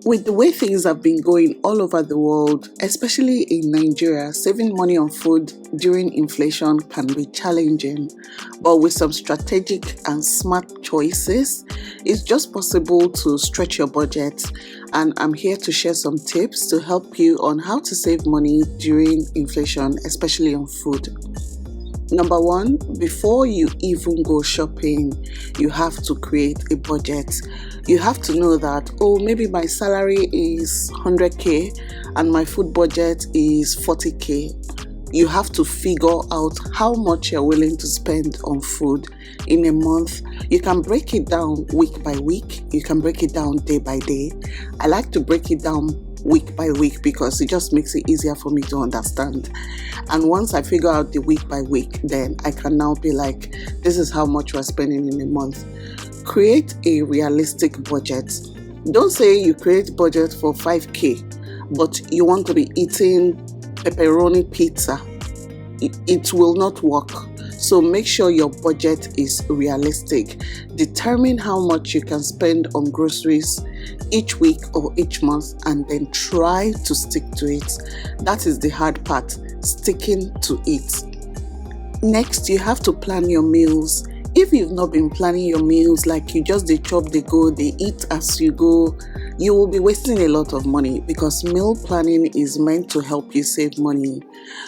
With the way things have been going all over the world, especially in Nigeria, saving money on food during inflation can be challenging. But with some strategic and smart choices, it's just possible to stretch your budget. And I'm here to share some tips to help you on how to save money during inflation, especially on food. Number one, before you even go shopping, you have to create a budget. You have to know that, maybe my salary is 100k and my food budget is 40k. You have to figure out how much you're willing to spend on food in a month. You can break it down week by week. You can break it down day by day. I like to break it down week by week because it just makes it easier for me to understand. And once I figure out the week by week, then I can now be like, this is how much we're spending in a month. Create a realistic budget. Don't say you create budget for 5k, but you want to be eating pepperoni pizza. It will not work. So make sure your budget is realistic. Determine how much you can spend on groceries each week or each month, and then try to stick to it. That is the hard part, sticking to it. Next, you have to plan your meals. If you've not been planning your meals, like you just they chop, they go, they eat as you go, you will be wasting a lot of money, because meal planning is meant to help you save money.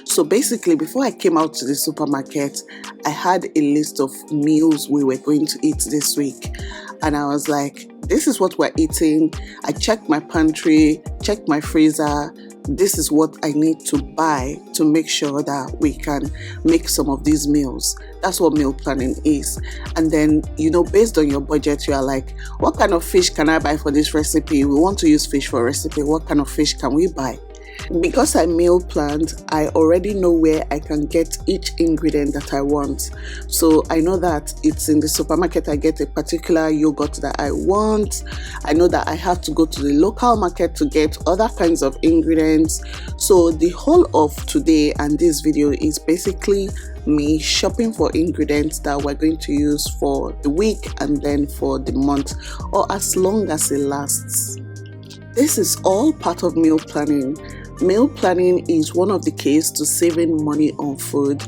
So basically, before I came out to the supermarket, I had a list of meals we were going to eat this week. And I was like, this is what we're eating. I checked my pantry, checked my freezer. This is what I need to buy to make sure that we can make some of these meals. That's what meal planning is. And then, based on your budget, you are like, what kind of fish can I buy for this recipe? We want to use fish for a recipe. What kind of fish can we buy? Because I meal planned, I already know where I can get each ingredient that I want. So I know that it's in the supermarket I get a particular yogurt that I want. I know that I have to go to the local market to get other kinds of ingredients. So the whole of today and this video is basically me shopping for ingredients that we're going to use for the week and then for the month, or as long as it lasts. This is all part of meal planning. Meal planning is one of the keys to saving money on food.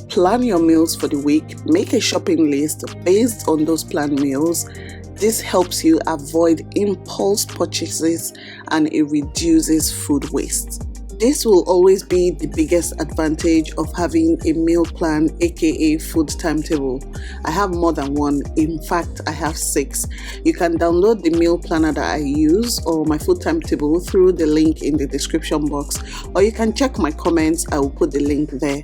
Plan your meals for the week. Make a shopping list based on those planned meals. This helps you avoid impulse purchases and it reduces food waste. This will always be the biggest advantage of having a meal plan, aka food timetable. I have more than one. In fact, I have 6. You can download the meal planner that I use or my food timetable through the link in the description box, or you can check my comments. I will put the link there.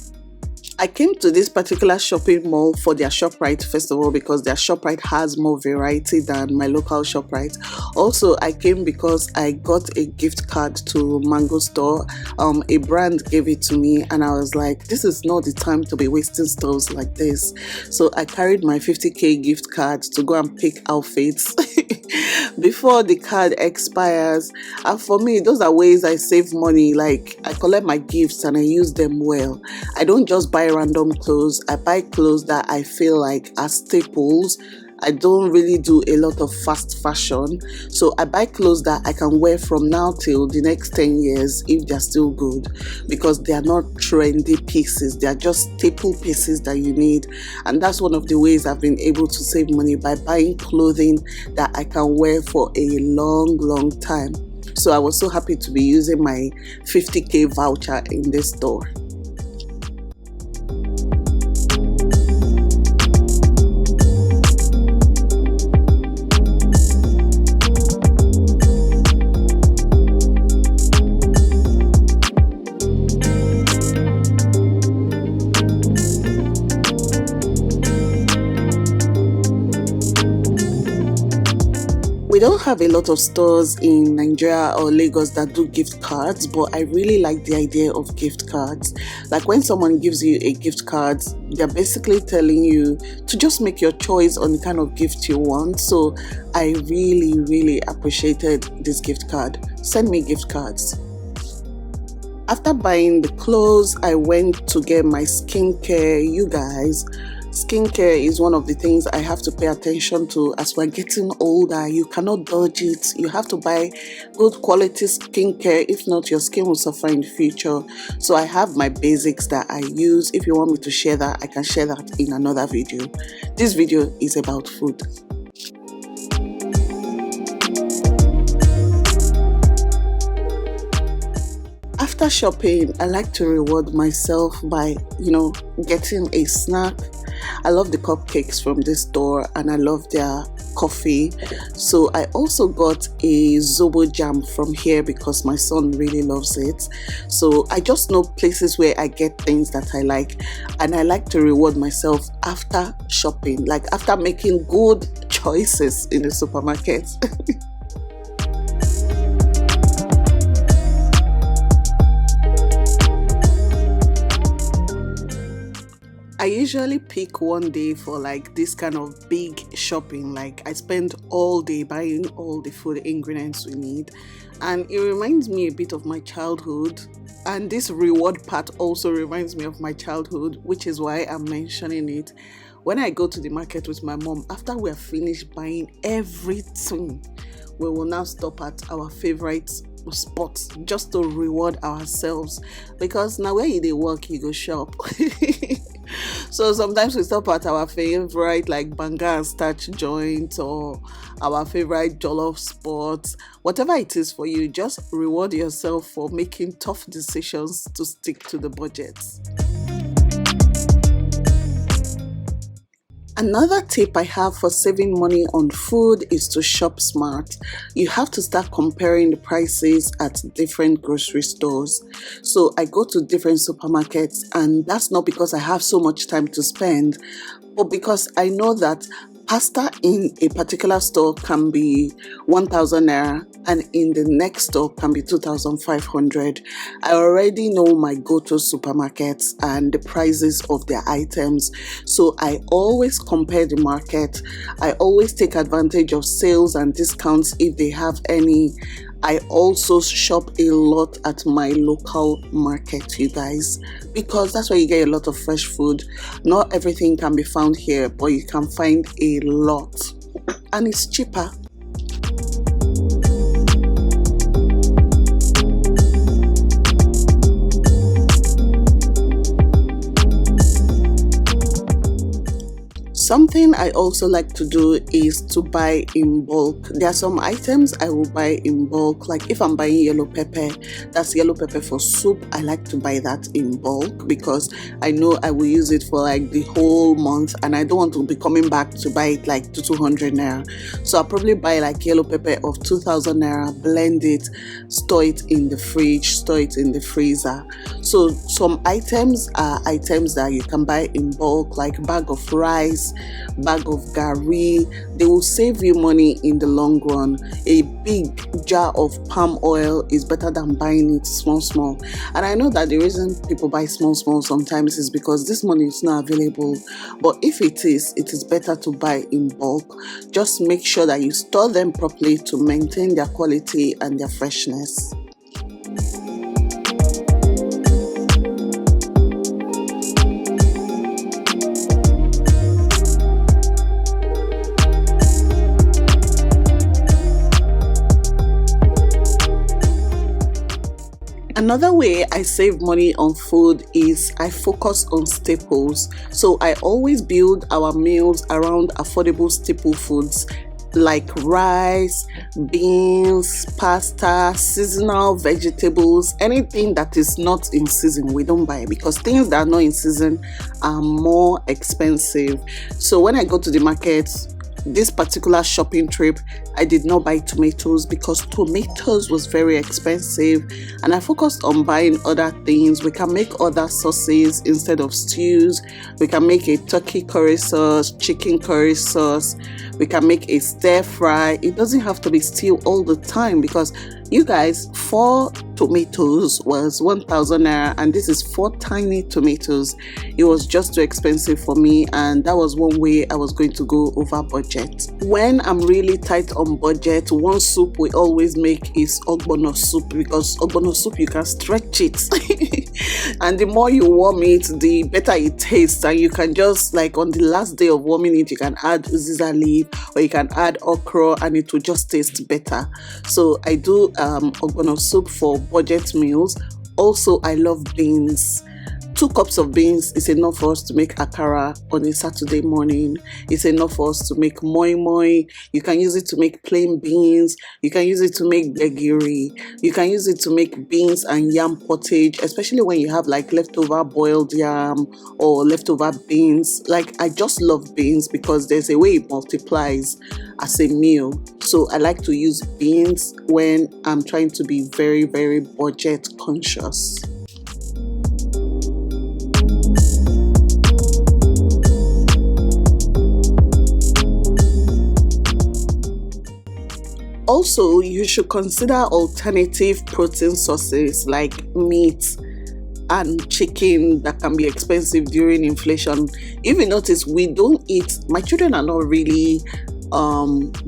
I came to this particular shopping mall for their ShopRite first of all, because their ShopRite has more variety than my local ShopRite. Also, I came because I got a gift card to Mango Store. A brand gave it to me and I was like, this is not the time to be wasting stores like this. So I carried my 50k gift card to go and pick outfits before the card expires. And for me, those are ways I save money. Like, I collect my gifts and I use them well. I don't just buy random clothes. I buy clothes that I feel like are staples. I don't really do a lot of fast fashion, so I buy clothes that I can wear from now till the next 10 years if they're still good, because they are not trendy pieces. They are just staple pieces that you need. And that's one of the ways I've been able to save money, by buying clothing that I can wear for a long time. So I was so happy to be using my 50k voucher in this store. We don't have a lot of stores in Nigeria or Lagos that do gift cards, but I really like the idea of gift cards. Like, when someone gives you a gift card, they're basically telling you to just make your choice on the kind of gift you want. So I really appreciated this gift card. Send me gift cards. After buying the clothes, I went to get my skincare. You guys, Skincare is one of the things I have to pay attention to as we're getting older. You cannot dodge it. You have to buy good quality skincare. If not, your skin will suffer in the future. So I have my basics that I use. If you want me to share that, I can share that in another video. This video is about food. After shopping, I like to reward myself by, getting a snack. I love the cupcakes from this store and I love their coffee. So I also got a Zobo jam from here because my son really loves it. So I just know places where I get things that I like, and I like to reward myself after shopping, like after making good choices in the supermarket. I usually pick one day for like this kind of big shopping. Like I spend all day buying all the food ingredients we need, and it reminds me a bit of my childhood. And this reward part also reminds me of my childhood, which is why I'm mentioning it. When I go to the market with my mom, after we are finished buying everything, we will now stop at our favorite spots just to reward ourselves, because now where you dey work you go shop. So sometimes we stop at our favorite like banga and starch joint or our favorite jollof spots. Whatever it is for you, just reward yourself for making tough decisions to stick to the budget. Another tip I have for saving money on food is to shop smart. You have to start comparing the prices at different grocery stores. So I go to different supermarkets, and that's not because I have so much time to spend, but because I know that pasta in a particular store can be 1,000 naira and in the next store can be 2,500. I already know my go-to supermarkets and the prices of their items, so I always compare the market. I always take advantage of sales and discounts if they have any. I also shop a lot at my local market, you guys, because that's where you get a lot of fresh food. Not everything can be found here, but you can find a lot, and it's cheaper. Something I also like to do is to buy in bulk. There are some items I will buy in bulk, like if I'm buying yellow pepper, that's yellow pepper for soup, I like to buy that in bulk because I know I will use it for like the whole month and I don't want to be coming back to buy it like to 200 naira. So I'll probably buy like yellow pepper of 2,000 naira, blend it, store it in the fridge, store it in the freezer. So some items are items that you can buy in bulk, like bag of rice, bag of gari. They will save you money in the long run. A big jar of palm oil is better than buying it small. And I know that the reason people buy small sometimes is because this money is not available, but if it is better to buy in bulk. Just make sure that you store them properly to maintain their quality and their freshness. Another way I save money on food is I focus on staples. So I always build our meals around affordable staple foods like rice, beans, pasta, seasonal vegetables. Anything that is not in season we don't buy, because things that are not in season are more expensive. So when I go to the market, this particular shopping trip, I did not buy tomatoes because tomatoes was very expensive, and I focused on buying other things. We can make other sauces instead of stews. We can make a turkey curry sauce, chicken curry sauce. We can make a stir fry. It doesn't have to be stew all the time, because You guys, 4 tomatoes was 1,000 naira, and this is 4 tiny tomatoes. It was just too expensive for me, and that was one way I was going to go over budget. When I'm really tight on budget, one soup we always make is ogbono soup, because ogbono soup you can stretch it and the more you warm it, the better it tastes, and you can just, like, on the last day of warming it, you can add uziza leaf or you can add okra and it will just taste better. So I do ogbono soup for budget meals. Also, I love beans. 2 cups of beans is enough for us to make akara on a Saturday morning. It's enough for us to make moi moi. You can use it to make plain beans. You can use it to make gbegiri. You can use it to make beans and yam pottage, especially when you have like leftover boiled yam or leftover beans. Like, I just love beans because there's a way it multiplies as a meal. So I like to use beans when I'm trying to be very, very budget conscious. Also, you should consider alternative protein sources like meat and chicken that can be expensive during inflation. If you notice, we don't eat, my children are not really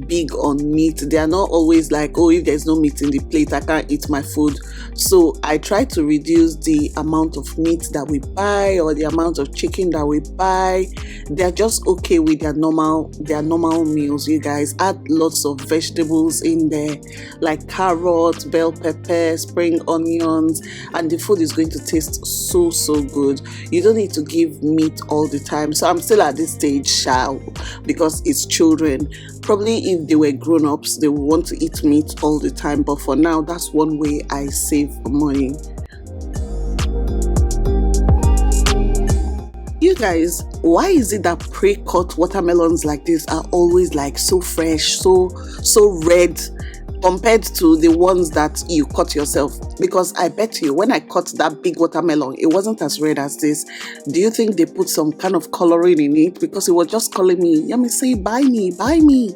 big on meat. They are not always like, oh, if there's no meat in the plate, I can't eat my food. So I try to reduce the amount of meat that we buy or the amount of chicken that we buy. They're just okay with their normal meals. You guys, add lots of vegetables in there, like carrots, bell pepper, spring onions, and the food is going to taste so good. You don't need to give meat all the time. So I'm still at this stage, because it's children. Probably if they were grown-ups, they would want to eat meat all the time, but for now, that's one way I save money. You guys, why is it that pre-cut watermelons like this are always like so fresh, so red, compared to the ones that you cut yourself? Because I bet you, when I cut that big watermelon, it wasn't as red as this. Do you think they put some kind of coloring in it? Because it was just calling me, Yemisi, buy me, buy me.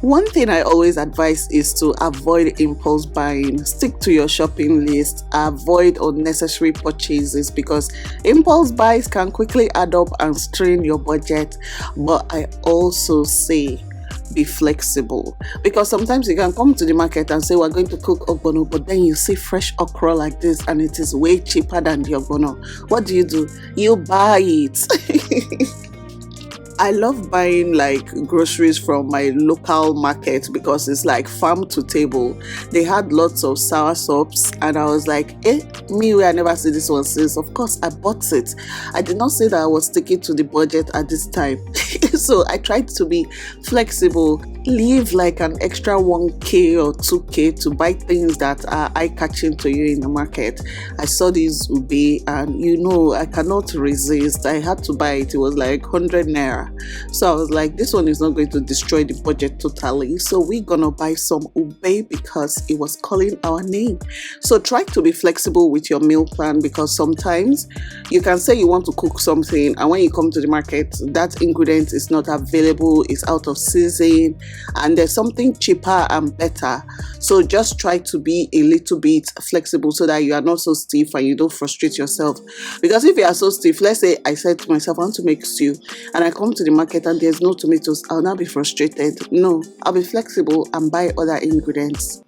One thing I always advise is to avoid impulse buying. Stick to your shopping list. Avoid unnecessary purchases, because impulse buys can quickly add up and strain your budget. But I also say, be flexible, because sometimes you can come to the market and say, we're going to cook ogbono, but then you see fresh okra like this and it is way cheaper than the ogbono. What do? You buy it. I love buying like groceries from my local market because it's like farm to table. They had lots of sour sops and I was like, me, I never see this one since. Of course, I bought it. I did not say that I was sticking to the budget at this time. So I tried to be flexible, leave like an extra 1K or 2K to buy things that are eye-catching to you in the market. I saw this ube and I cannot resist. I had to buy it. It was like 100 naira. So I was like, this one is not going to destroy the budget totally. So we're gonna buy some ube because it was calling our name. So try to be flexible with your meal plan, because sometimes you can say you want to cook something and when you come to the market, that ingredient is not available, it's out of season, and there's something cheaper and better. So just try to be a little bit flexible so that you are not so stiff and you don't frustrate yourself. Because if you are so stiff, let's say I said to myself, I want to make stew, and I come to the market and there's no tomatoes, I'll now be frustrated. No, I'll be flexible and buy other ingredients.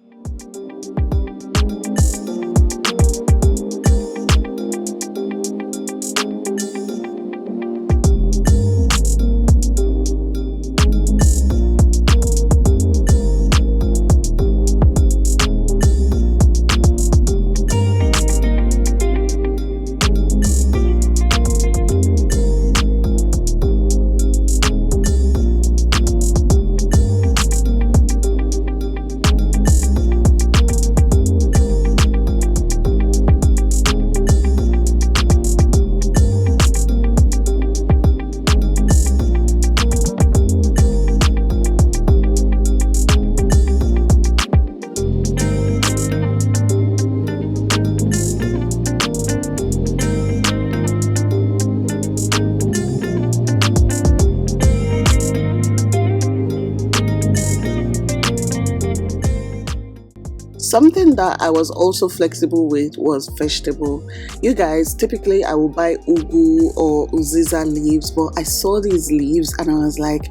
Something that I was also flexible with was vegetable. You guys, typically I will buy ugu or uziza leaves, but I saw these leaves and I was like,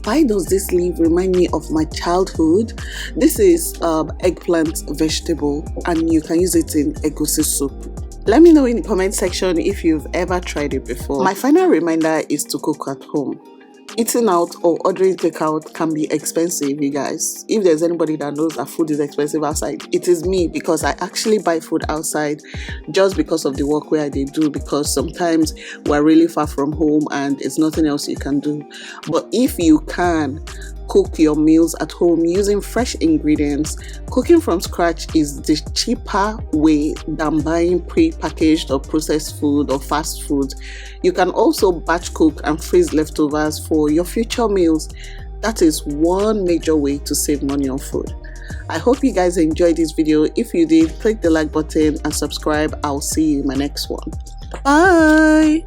why does this leaf remind me of my childhood? This is eggplant vegetable and you can use it in egusi soup. Let me know in the comment section if you've ever tried it before. My final reminder is to cook at home. Eating out or ordering takeout can be expensive, you guys. If there's anybody that knows that food is expensive outside, it is me, because I actually buy food outside just because of the work where they do, because sometimes we're really far from home and there's nothing else you can do. But if you can cook your meals at home using fresh ingredients, cooking from scratch is the cheaper way than buying pre-packaged or processed food or fast food. You can also batch cook and freeze leftovers for your future meals. That is one major way to save money on food. I hope you guys enjoyed this video. If you did, click the like button and subscribe. I'll see you in my next one. Bye.